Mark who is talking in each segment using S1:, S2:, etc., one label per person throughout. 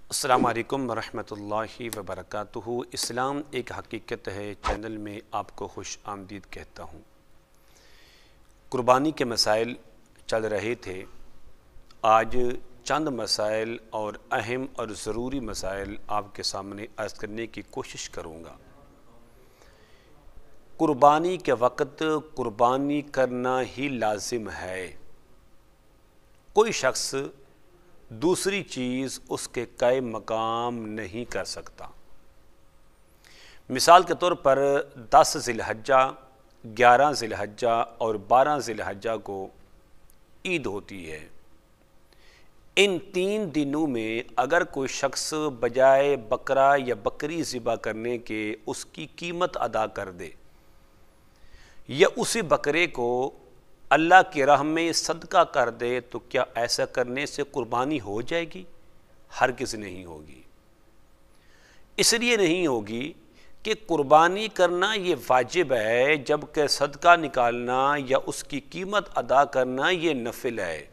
S1: السلام علیکم ورحمۃ اللہ وبرکاتہ۔ اسلام ایک حقیقت ہے چینل میں آپ کو خوش آمدید کہتا ہوں۔ قربانی کے مسائل چل رہے تھے، آج چند مسائل اور اہم اور ضروری مسائل آپ کے سامنے عرض کرنے کی کوشش کروں گا۔ قربانی کے وقت قربانی کرنا ہی لازم ہے، کوئی شخص دوسری چیز اس کے قائم مقام نہیں کر سکتا۔ مثال کے طور پر 10 ذی الحجہ، 11 ذی الحجہ اور 12 ذی الحجہ کو عید ہوتی ہے۔ ان 3 دنوں میں اگر کوئی شخص بجائے بکرا یا بکری ذبح کرنے کے اس کی قیمت ادا کر دے یا اسی بکرے کو اللہ کی راہ میں صدقہ کر دے تو کیا ایسا کرنے سے قربانی ہو جائے گی؟ ہرگز نہیں ہوگی۔ اس لیے نہیں ہوگی کہ قربانی کرنا یہ واجب ہے، جبکہ صدقہ نکالنا یا اس کی قیمت ادا کرنا یہ نفل ہے۔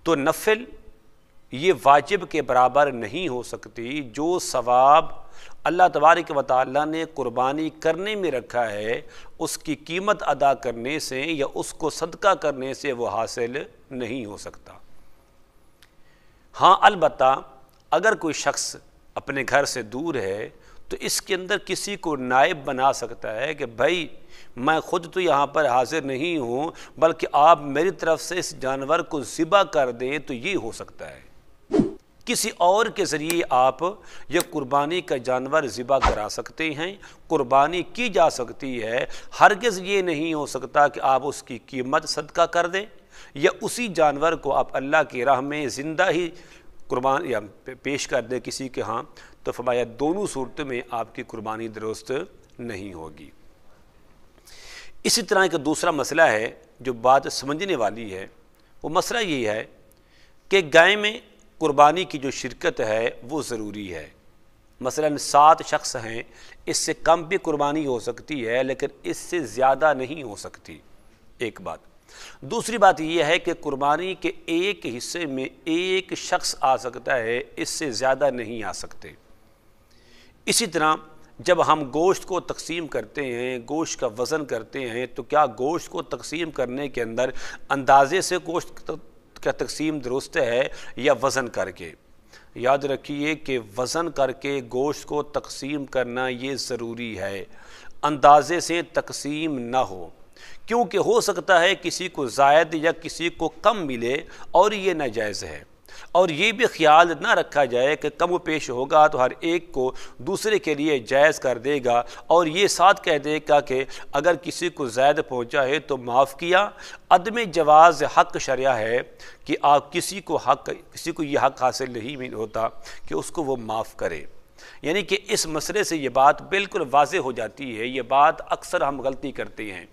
S1: تو نفل یہ واجب کے برابر نہیں ہو سکتی۔ جو ثواب اللہ تبارک و تعالیٰ نے قربانی کرنے میں رکھا ہے، اس کی قیمت ادا کرنے سے یا اس کو صدقہ کرنے سے وہ حاصل نہیں ہو سکتا۔ ہاں البتہ اگر کوئی شخص اپنے گھر سے دور ہے تو اس کے اندر کسی کو نائب بنا سکتا ہے کہ بھائی میں خود تو یہاں پر حاضر نہیں ہوں، بلکہ آپ میری طرف سے اس جانور کو ذبح کر دیں تو یہ ہو سکتا ہے۔ کسی اور کے ذریعے آپ یہ قربانی کا جانور ذبح کرا سکتے ہیں، قربانی کی جا سکتی ہے۔ ہرگز یہ نہیں ہو سکتا کہ آپ اس کی قیمت صدقہ کر دیں یا اسی جانور کو آپ اللہ کی راہ میں زندہ ہی قربان یا پیش کر دیں کسی کے ہاں، تو فرمایا دونوں صورتوں میں آپ کی قربانی درست نہیں ہوگی۔ اسی طرح ایک دوسرا مسئلہ ہے جو بات سمجھنے والی ہے، وہ مسئلہ یہ ہے کہ گائے میں قربانی کی جو شرکت ہے وہ ضروری ہے۔ مثلا 7 شخص ہیں، اس سے کم بھی قربانی ہو سکتی ہے لیکن اس سے زیادہ نہیں ہو سکتی، ایک بات۔ دوسری بات یہ ہے کہ قربانی کے ایک حصے میں ایک شخص آ سکتا ہے، اس سے زیادہ نہیں آ سکتے۔ اسی طرح جب ہم گوشت کو تقسیم کرتے ہیں، گوشت کا وزن کرتے ہیں، تو کیا گوشت کو تقسیم کرنے کے اندر اندازے سے گوشت کا تقسیم درست ہے یا وزن کر کے؟ یاد رکھیے کہ وزن کر کے گوشت کو تقسیم کرنا یہ ضروری ہے، اندازے سے تقسیم نہ ہو، کیونکہ ہو سکتا ہے کسی کو زائد یا کسی کو کم ملے اور یہ ناجائز ہے۔ اور یہ بھی خیال نہ رکھا جائے کہ کم و پیش ہوگا تو ہر ایک کو دوسرے کے لیے جائز کر دے گا اور یہ ساتھ کہہ دے گا کہ اگر کسی کو زائد پہنچا ہے تو معاف کیا۔ عدم جواز حق شرع ہے کہ آپ کسی کو یہ حق حاصل نہیں ہوتا کہ اس کو وہ معاف کرے۔ یعنی کہ اس مسئلے سے یہ بات بالکل واضح ہو جاتی ہے۔ یہ بات اکثر ہم غلطی کرتے ہیں۔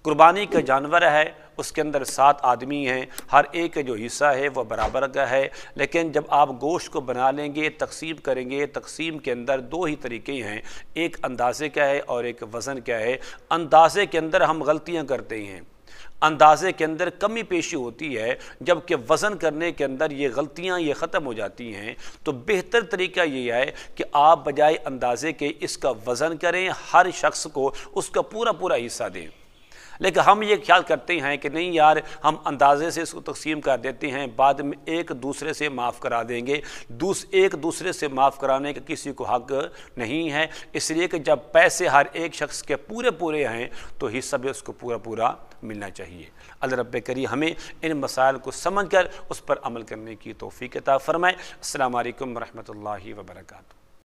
S1: قربانی کا جانور ہے، اس کے اندر 7 آدمی ہیں، ہر ایک کا جو حصہ ہے وہ برابر کا ہے، لیکن جب آپ گوشت کو بنا لیں گے، تقسیم کریں گے، تقسیم کے اندر 2 ہی طریقے ہیں، ایک اندازے کا ہے اور ایک وزن کا ہے۔ اندازے کے اندر ہم غلطیاں کرتے ہیں، اندازے کے اندر کمی پیشی ہوتی ہے، جبکہ وزن کرنے کے اندر یہ غلطیاں یہ ختم ہو جاتی ہیں۔ تو بہتر طریقہ یہ ہے کہ آپ بجائے اندازے کے اس کا وزن کریں، ہر شخص کو اس کا پورا حصہ دیں۔ لیکن ہم یہ خیال کرتے ہیں کہ نہیں یار، ہم اندازے سے اس کو تقسیم کر دیتے ہیں، بعد میں ایک دوسرے سے معاف کرا دیں گے۔ ایک دوسرے سے معاف کرانے کا کسی کو حق نہیں ہے، اس لیے کہ جب پیسے ہر ایک شخص کے پورے ہیں تو حصہ بھی اس کو پورا ملنا چاہیے۔ اللہ رب کریم ہمیں ان مسائل کو سمجھ کر اس پر عمل کرنے کی توفیق عطا فرمائے۔ السلام علیکم ورحمۃ اللہ وبرکاتہ۔